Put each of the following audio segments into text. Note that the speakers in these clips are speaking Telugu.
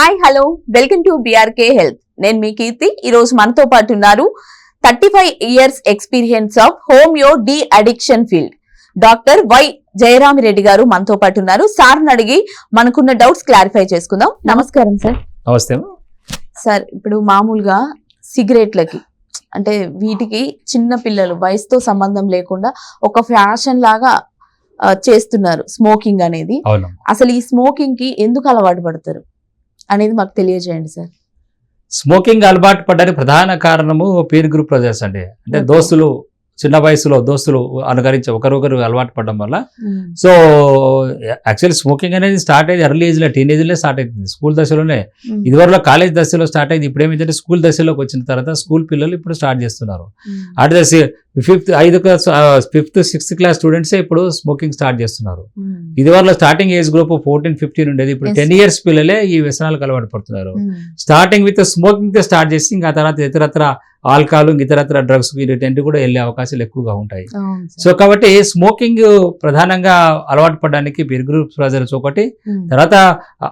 Hi hello welcome to BRK health. నేను మీ కీర్తి. ఈ రోజు మనతో పాటు ఉన్నారు 35 years experience of homeo de addiction field doctor why Jayaramireddy గారు మనతో పాటు ఉన్నారు. సార్ని అడిగి మనకున్న డౌట్స్ క్లారిఫై చేసుకుందాం. నమస్కారం సార్. నమస్తే సార్, ఇప్పుడు మామూలుగా సిగరెట్లకి అంటే వీటికి చిన్న పిల్లలు వయసుతో సంబంధం లేకుండా ఒక ఫ్యాషన్ లాగా చేస్తున్నారు స్మోకింగ్ అనేది. అసలు ఈ స్మోకింగ్ కి ఎందుకు అలవాటు పడతారు అనేది మాకు తెలియజేయండి సార్. స్మోకింగ్ అలవాటు పడడానికి ప్రధాన కారణము పీర్ గ్రూప్ ప్రజెస్ అండి. అంటే దోస్తులు, చిన్న వయసులో దోస్తులు అనుకరించి ఒకరొకరు అలవాటు పడడం వల్ల. సో యాక్చువల్లీ స్మోకింగ్ అనేది స్టార్ట్ అయ్యింది ఎర్లీ ఏజ్లో, టీనేజ్లో స్టార్ట్ అవుతుంది, స్కూల్ దశలోనే. ఇదివరకు కాలేజ్ దశలో స్టార్ట్ అయింది. ఇప్పుడు ఏమైందంటే స్కూల్ దశలోకి వచ్చిన తర్వాత స్కూల్ పిల్లలు ఇప్పుడు స్టార్ట్ చేస్తున్నారు. అటు 5th 6th క్లాస్ స్టూడెంట్సే ఇప్పుడు స్మోకింగ్ స్టార్ట్ చేస్తున్నారు. ఇదివరకు స్టార్టింగ్ ఏజ్ గ్రూప్ 14-15 ఉండేది. ఇప్పుడు 10 years పిల్లలే ఈ వ్యసనాలకు అలవాటు పడుతున్నారు. స్టార్టింగ్ విత్ స్మోకింగ్ తో స్టార్ట్ చేసి ఇంకా తర్వాత ఇతరత్ర ఆల్కహాల్, ఇతరత్ర డ్రగ్స్ వీటి కూడా వెళ్ళే అవకాశాలు ఎక్కువగా ఉంటాయి. సో కాబట్టి స్మోకింగ్ ప్రధానంగా అలవాటు పడడానికి పీర్ గ్రూప్ ప్రజలు ఒకటి. తర్వాత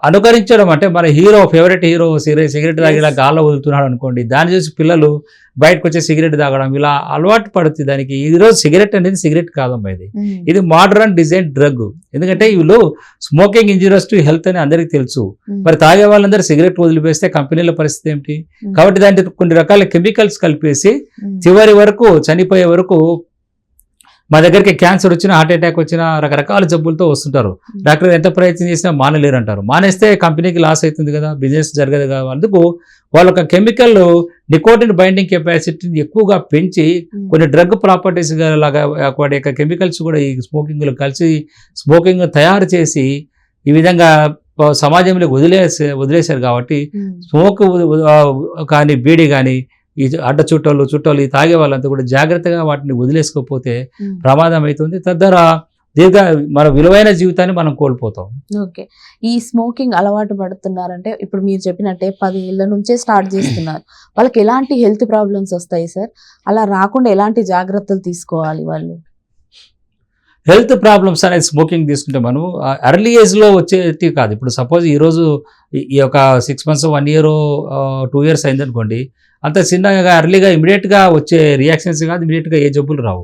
అనుకరించడం అంటే మన హీరో, ఫేవరెట్ హీరో సిగరెట్ తాగి ఇలా గాల్లో వదులుతున్నాడు అనుకోండి, దాన్ని చూసి పిల్లలు బయటకు వచ్చి సిగరెట్ తాగడం ఇలా అలవాటు పడుతుంది. దానికి ఈరోజు సిగరెట్ అనేది సిగరెట్ కాదమ్మా, ఇది మోడర్న్ డిజైన్ డ్రగ్. ఎందుకంటే వీళ్ళు స్మోకింగ్ ఇంజూరియస్ టు హెల్త్ అని అందరికీ తెలుసు. మరి తాగే వాళ్ళందరూ సిగరెట్ వదిలిపేస్తే కంపెనీల పరిస్థితి ఏమిటి? కాబట్టి దాంట్లో కొన్ని రకాల కెమికల్స్ కలిపేసి చివరి వరకు చనిపోయే వరకు మా దగ్గరికి క్యాన్సర్ వచ్చినా, హార్ట్ అటాక్ వచ్చినా, రకరకాల జబ్బులతో వస్తుంటారు. డాక్టర్ ఎంత ప్రయత్నం చేసినా మానలేరు అంటారు. మానేస్తే కంపెనీకి లాస్ అవుతుంది కదా, బిజినెస్ జరగదు కదా. అందుకు వాళ్ళ కెమికల్ నికోటిన్ బైండింగ్ కెపాసిటీని ఎక్కువగా పెంచి కొన్ని డ్రగ్ ప్రాపర్టీస్ లాగా వాటి యొక్క కెమికల్స్ కూడా ఈ స్మోకింగ్లో కలిసి స్మోకింగ్ తయారు చేసి ఈ విధంగా సమాజంలో వదిలేశారు. కాబట్టి స్మోక్ కానీ బీడీ కానీ ఈ అడ్డ చుట్టాలు ఈ తాగే వాళ్ళంతా కూడా జాగ్రత్తగా వాటిని వదిలేసుకోకపోతే ప్రమాదం అవుతుంది. తద్వారా మన విలువైన జీవితాన్ని మనం కోల్పోతాం. ఓకే, ఈ స్మోకింగ్ అలవాటు పడుతున్నారంటే ఇప్పుడు మీరు చెప్పినట్టే 10 ఏళ్ల నుంచే స్టార్ట్ చేస్తున్నారు. వాళ్ళకి ఎలాంటి హెల్త్ ప్రాబ్లమ్స్ వస్తాయి సార్? అలా రాకుండా ఎలాంటి జాగ్రత్తలు తీసుకోవాలి వాళ్ళు? హెల్త్ ప్రాబ్లమ్స్ అనేది స్మోకింగ్ తీసుకుంటే మనం ఎర్లీ ఏజ్లో వచ్చేటి కాదు. ఇప్పుడు సపోజ్ ఈరోజు ఈ యొక్క 6 months 1 year 2 years అయిందనుకోండి, అంత చిన్నగా ఎర్లీగా ఇమీడియట్గా వచ్చే రియాక్షన్స్ కాదు, ఇమీడియట్గా ఏ జబ్బులు రావు.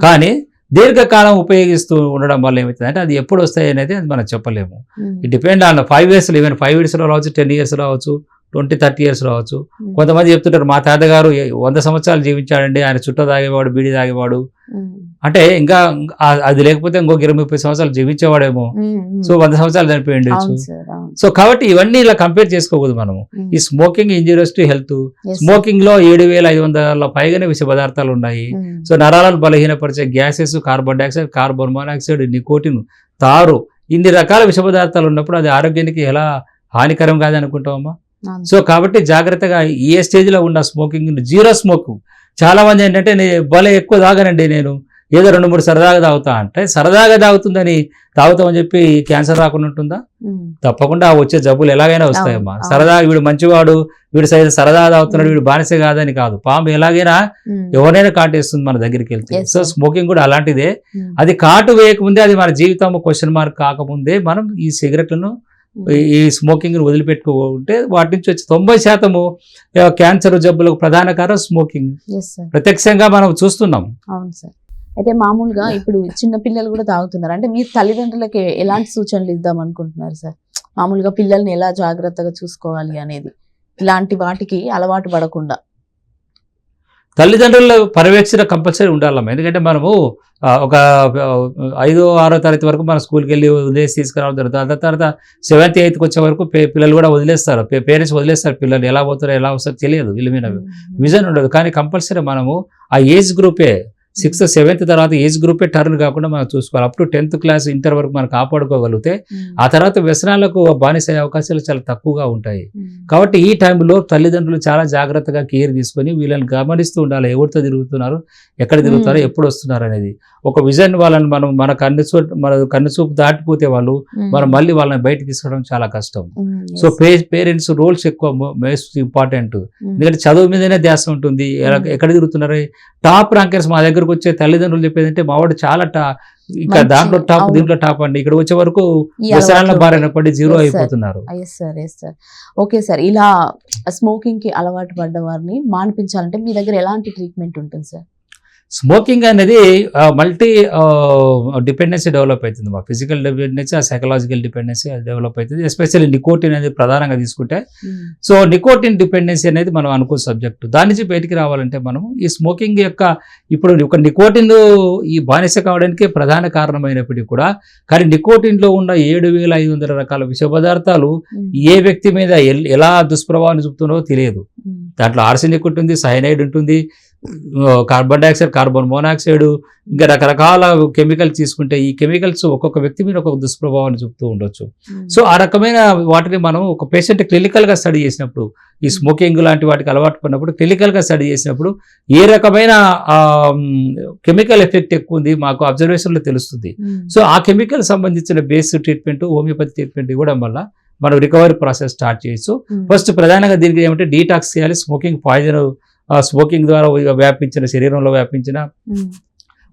కానీ దీర్ఘకాలం ఉపయోగిస్తూ ఉండడం వల్ల ఏమవుతుంది అంటే అది ఎప్పుడు వస్తాయి అనేది అది మనం చెప్పలేము. It depend on 5 years, even 5 years రావచ్చు, 10 years రావచ్చు, 20-30 years రావచ్చు. కొంతమంది చెప్తుంటారు మా తాతగారు 100 సంవత్సరాలు జీవించాడండి, ఆయన చుట్ట తాగేవాడు, బీడి తాగేవాడు. అంటే ఇంకా అది లేకపోతే ఇంకొక 20-30 సంవత్సరాలు జీవించేవాడేమో. సో 100 సంవత్సరాలు చనిపోయింది. సో కాబట్టి ఇవన్నీ ఇలా కంపేర్ చేసుకోకూడదు మనము. ఈ smoking injurious to health. Smoking లో 7,500 పైగానే విష పదార్థాలు ఉన్నాయి. సో నరాలను బలహీనపరిచే gases, carbon dioxide, carbon monoxide, nicotine, తారు, ఇన్ని రకాల విష పదార్థాలు ఉన్నప్పుడు అది ఆరోగ్యానికి ఎలా హానికరం కాదనుకుంటామమ్మా. సో కాబట్టి జాగ్రత్తగా ఏ స్టేజ్లో ఉన్న స్మోకింగ్, జీరో స్మోక్. చాలా మంది ఏంటంటే భలే ఎక్కువ తాగనండి, నేను ఏదో 2-3 సరదాగా తాగుతా అంటే, సరదాగా తాగుతుందని తాగుతామని చెప్పి క్యాన్సర్ రాకుండా ఉంటుందా? తప్పకుండా వచ్చే జబ్బులు ఎలాగైనా వస్తాయమ్మా. సరదాగా వీడు మంచివాడు, వీడు సరదాగా తాగుతున్నాడు, వీడు బానిసే కాదని కాదు. పాము ఎలాగైనా ఎవరైనా కాటేస్తుంది మన దగ్గరికి వెళ్తే. సో స్మోకింగ్ కూడా అలాంటిదే. అది కాటు వేయకముందే, అది మన జీవితం క్వశ్చన్ మార్క్ కాకముందే మనం ఈ సిగరెట్లను, ఈ స్మోకింగ్ వదిలిపెట్టుకుంటే వాటి నుంచి వచ్చి 90% క్యాన్సర్ జబ్బులకు ప్రధాన కారణం స్మోకింగ్. ప్రత్యక్షంగా మనం చూస్తున్నాం. అవును సార్. అయితే మామూలుగా ఇప్పుడు చిన్న పిల్లలు కూడా తాగుతున్నారు. అంటే మీరు తల్లిదండ్రులకి ఎలాంటి సూచనలు ఇద్దాం అనుకుంటున్నారు సార్? మామూలుగా పిల్లల్ని ఎలా జాగ్రత్తగా చూసుకోవాలి అనేది, ఇలాంటి వాటికి అలవాటు పడకుండా. తల్లిదండ్రుల పర్యవేక్షణ కంపల్సరీ ఉండాలమ్మా. ఎందుకంటే మనము ఒక 5వ 6వ తరగతి వరకు మన స్కూల్కి వెళ్ళి వదిలేసి తీసుకురావడం జరుగుతుంది. ఆ తర్వాత 7th 8th వచ్చే వరకు పిల్లలు కూడా వదిలేస్తారు, పేరెంట్స్ వదిలేస్తారు. పిల్లలు ఎలా పోతారో ఎలా వస్తారో తెలియదు, వీళ్ళ మీద విజన్ ఉండదు. కానీ కంపల్సరీ మనము ఆ ఏజ్ గ్రూపే 6th 7th తర్వాత ఏజ్ గ్రూపే టర్న్ కాకుండా మనం చూసుకోవాలి. Up to 10th class inter వరకు మనం కాపాడుకోగలిగితే ఆ తర్వాత వ్యసనాలకు బానిస అయ్యే అవకాశాలు చాలా తక్కువగా ఉంటాయి. కాబట్టి ఈ టైంలో తల్లిదండ్రులు చాలా జాగ్రత్తగా కేర్ తీసుకొని వీళ్ళని గమనిస్తూ ఉండాలి. ఎవరితో తిరుగుతున్నారు, ఎక్కడ తిరుగుతారో, ఎప్పుడు వస్తున్నారు అనేది. ఒక విజన్ వాళ్ళని మనం మన కన్ను చూపు దాటిపోతే వాళ్ళు మనం మళ్ళీ వాళ్ళని బయట తీసుకోవడం చాలా కష్టం. సో పేరెంట్స్ రోల్స్ ఎక్కువ మోస్ట్ ఇంపార్టెంట్. ఎందుకంటే చదువు మీదనే ధ్యాస ఉంటుంది. ఎక్కడ తిరుగుతున్నారు టాప్ ర్యాంకర్స్ మా దగ్గరకు వచ్చే తల్లిదండ్రులు చెప్పేది అంటే మావాడు చాలా ఇంకా దాంట్లో టాప్ దీంట్లో టాప్ అండి, ఇక్కడ వచ్చే వరకు వ్యసనాల బారిన పడి జీరో అయిపోతున్నారు. ఓకే సార్, ఇలా స్మోకింగ్ కి అలవాటు పడ్డ వారిని మాన్పించాలంటే మీ దగ్గర ఎలాంటి ట్రీట్మెంట్ ఉంటుంది సార్? స్మోకింగ్ అనేది మల్టీ డిపెండెన్సీ డెవలప్ అవుతుంది. మా ఫిజికల్ డిపెండెన్సీ, ఆ సైకలాజికల్ డిపెండెన్సీ అది డెవలప్ అవుతుంది. ఎస్పెషల్లీ నికోటిన్ అనేది ప్రధానంగా తీసుకుంటే, సో నికోటిన్ డిపెండెన్సీ అనేది మనం అనుకో సబ్జెక్టు. దాని నుంచి బయటికి రావాలంటే మనం ఈ స్మోకింగ్ యొక్క ఇప్పుడు ఒక నికోటిన్ ఈ బానిస కావడానికి ప్రధాన కారణమైనప్పటికీ కూడా, కానీ నికోటిన్లో ఉన్న 7,500 రకాల విష పదార్థాలు ఏ వ్యక్తి మీద ఎలా దుష్ప్రభావాన్ని చూపుతున్నారో తెలియదు. దాంట్లో ఆర్సెనిక్ ఉంటుంది, సైనైడ్ ఉంటుంది, కార్బన్ డైఆక్సైడ్, కార్బన్ మోనాక్సైడ్, ఇంకా రకరకాల కెమికల్స్ తీసుకుంటే ఈ కెమికల్స్ ఒక్కొక్క వ్యక్తి మీద ఒక్కొక్క దుష్ప్రభావాన్ని చూపుతూ ఉండొచ్చు. సో ఆ రకమైన వాటిని మనం ఒక పేషెంట్ క్లినికల్గా స్టడీ చేసినప్పుడు, ఈ స్మోకింగ్ లాంటి వాటికి అలవాటు పడినప్పుడు క్లినికల్గా స్టడీ చేసినప్పుడు ఏ రకమైన కెమికల్ ఎఫెక్ట్ ఎక్కువ ఉంది మాకు అబ్జర్వేషన్లో తెలుస్తుంది. సో ఆ కెమికల్ సంబంధించిన బేస్ ట్రీట్మెంట్, హోమియోపతి ట్రీట్మెంట్ ఇవ్వడం వల్ల మనం రికవరీ ప్రాసెస్ స్టార్ట్ చేయొచ్చు. ఫస్ట్ ప్రధానంగా దీనికి ఏమంటే డీటాక్స్ చేయాలి. స్మోకింగ్ పాయిజన్ స్మోకింగ్ ద్వారా వ్యాపించిన శరీరంలో వ్యాపించిన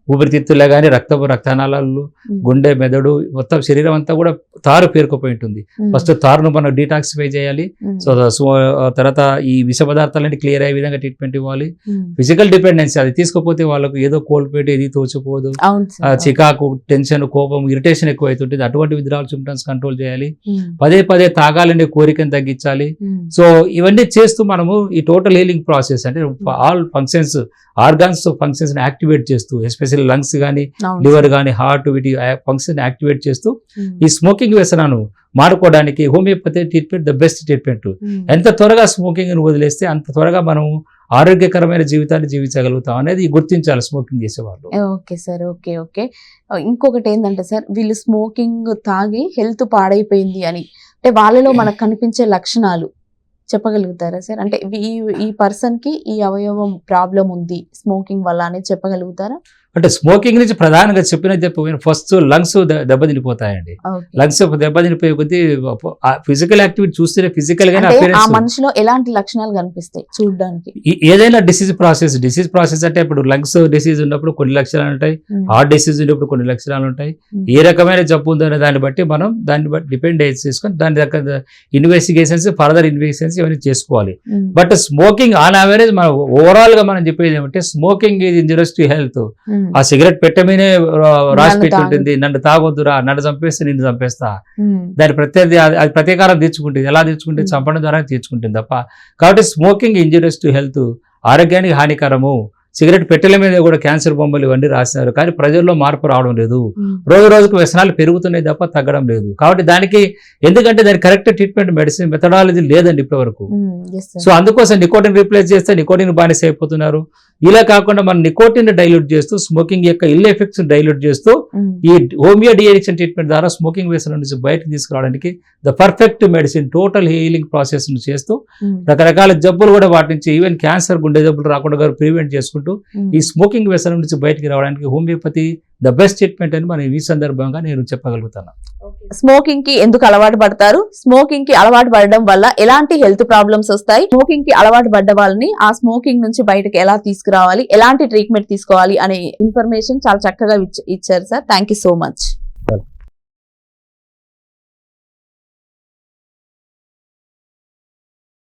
ఊపిరితిత్తులే కానీ రక్తనాళాలు, గుండె, మెదడు, మొత్తం శరీరం అంతా కూడా తారు పేరుకుపోయి ఉంటుంది. ఫస్ట్ తారును మనం డీటాక్సిఫై చేయాలి. సో తర్వాత ఈ విష పదార్థాలన్నీ క్లియర్ అయ్యే విధంగా ట్రీట్మెంట్ ఇవ్వాలి. ఫిజికల్ డిపెండెన్సీ అది తీసుకోపోతే వాళ్ళకు ఏదో కోల్పోయి ఏది తోచిపోదు, చికాకు, టెన్షన్, కోపం, ఇరిటేషన్ ఎక్కువ అవుతుంటుంది. అటువంటి విత్డ్రావల్ సిమ్టమ్స్ కంట్రోల్ చేయాలి. పదే తాగాలనే కోరికను తగ్గించాలి. సో ఇవన్నీ చేస్తూ మనము ఈ టోటల్ హీలింగ్ ప్రాసెస్ అంటే all functions, organs functions activate చేస్తూ, ఎస్పెషల్లీ లంగ్స్ కానీ, లివర్ కానీ, హార్ట్, వీటి ఫంక్షన్ యాక్టివేట్ చేస్తూ ఈ స్మోకింగ్ వ్యసనాన్ని మారుకోవడానికి homeopathy treatment the best treatment. ఎంత త్వరగా స్మోకింగ్ వదిలేస్తే అంత త్వరగా మనం ఆరోగ్యకరమైన జీవితాన్ని జీవించగలుగుతాం అనేది గుర్తించాలి స్మోకింగ్ చేసేవాళ్ళు. Okay sir, okay. ఇంకొకటి ఏంటంటే సార్, వీళ్ళు స్మోకింగ్ తాగి హెల్త్ పాడైపోయింది అని అంటే వాళ్ళలో మనకు కనిపించే లక్షణాలు చెప్పగలుగుతారా సార్? అంటే ఈ పర్సన్ కి ఈ అవయవం ప్రాబ్లం ఉంది స్మోకింగ్ వల్ల అనేది చెప్పగలుగుతారా? అంటే స్మోకింగ్ నుంచి ప్రధానంగా చెప్పిన ఫస్ట్ లంగ్స్ దెబ్బతినిపోతాయండి. లంగ్స్ దెబ్బతినిపోయే కొద్దీ ఫిజికల్ యాక్టివిటీ చూస్తేనే ఫిజికల్ గా ఆ మనిషిలో ఎలాంటి లక్షణాలు కనిపిస్తాయి చూడడానికి? ఏదైనా డిసీజ్ ప్రాసెస్ అంటే ఇప్పుడు లంగ్స్ డిసీజ్ ఉన్నప్పుడు కొన్ని లక్షణాలు ఉంటాయి, హార్ట్ డిసీజ్ ఉన్నప్పుడు కొన్ని లక్షణాలు ఉంటాయి. ఏ రకమైన జబ్బు ఉందనే దాన్ని బట్టి మనం దాన్ని బట్టి డిపెండ్ చేసుకొని దాని దగ్గర ఇన్వెస్టిగేషన్స్, ఫర్దర్ ఇన్వెస్టిగేషన్స్ ఇవన్నీ చేసుకోవాలి. బట్ స్మోకింగ్ ఆన్ యావరేజ్ మనం ఓవరాల్ గా మనం చెప్పేది ఏమంటే smoking is injurious to health. ఆ సిగరెట్ పెట్టమీనే రాసి పెట్టుంటుంది, నన్ను తాగొద్దురా, నన్ను చంపేస్తే నిన్ను చంపేస్తా, దాని అది ప్రతీకారం తీర్చుకుంటుంది. ఎలా తీర్చుకుంటే చంపడం ద్వారా తీర్చుకుంటుంది తప్ప. కాబట్టి స్మోకింగ్ ఇంజూరియస్ టు హెల్త్, ఆరోగ్యానికి హానికరము. సిగరెట్ పెట్టెల మీద కూడా క్యాన్సర్ బొమ్మలు ఇవన్నీ రాసినారు, కానీ ప్రజల్లో మార్పు రావడం లేదు. రోజుకు వ్యసనాలు పెరుగుతున్నాయి తప్ప తగ్గడం లేదు. కాబట్టి దానికి ఎందుకంటే దాని కరెక్ట్ ట్రీట్మెంట్ మెడిసిన్ మెథడాలజీ లేదండి ఇప్పటివరకు. సో అందుకోసం నికోటిన్ రీప్లేస్ చేస్తే నికోటిన్ బానిస అయిపోతున్నారు. ఇలా కాకుండా మనం నికోటిన్ డైల్యూట్ చేస్తూ స్మోకింగ్ యొక్క ఇల్ ఎఫెక్ట్స్ డైల్యూట్ చేస్తూ ఈ హోమియో డిఎడిక్షన్ ట్రీట్మెంట్ ద్వారా స్మోకింగ్ వ్యసనం నుంచి బయటకు తీసుకురావడానికి the perfect medicine, total healing process చేస్తూ రకరకాల జబ్బులు కూడా వాటి నుంచి ఈవెన్ క్యాన్సర్, గుండె జబ్బులు రాకుండా ప్రివెంట్ చేసుకుంటూ ఈ స్మోకింగ్ వ్యసనం నుంచి బయటికి రావడానికి హోమియోపతి ద బెస్ట్ ట్రీట్మెంట్ అని మనం ఈ సందర్భంగా నేను చెప్పగలుగుతాను. స్మోకింగ్ కి ఎందుకు అలవాటు పడతారు? స్మోకింగ్ కి అలవాటు పడడం వల్ల ఎలాంటి హెల్త్ ప్రాబ్లమ్స్ వస్తాయి? స్మోకింగ్ కి అలవాటు పడ్డ వాళ్ళని ఆ స్మోకింగ్ నుంచి బయటకు ఎలా తీసుకురావాలి, ఎలాంటి ట్రీట్మెంట్ తీసుకోవాలి అనే ఇన్ఫర్మేషన్ చాలా చక్కగా ఇచ్చారు sir. Thank you so much.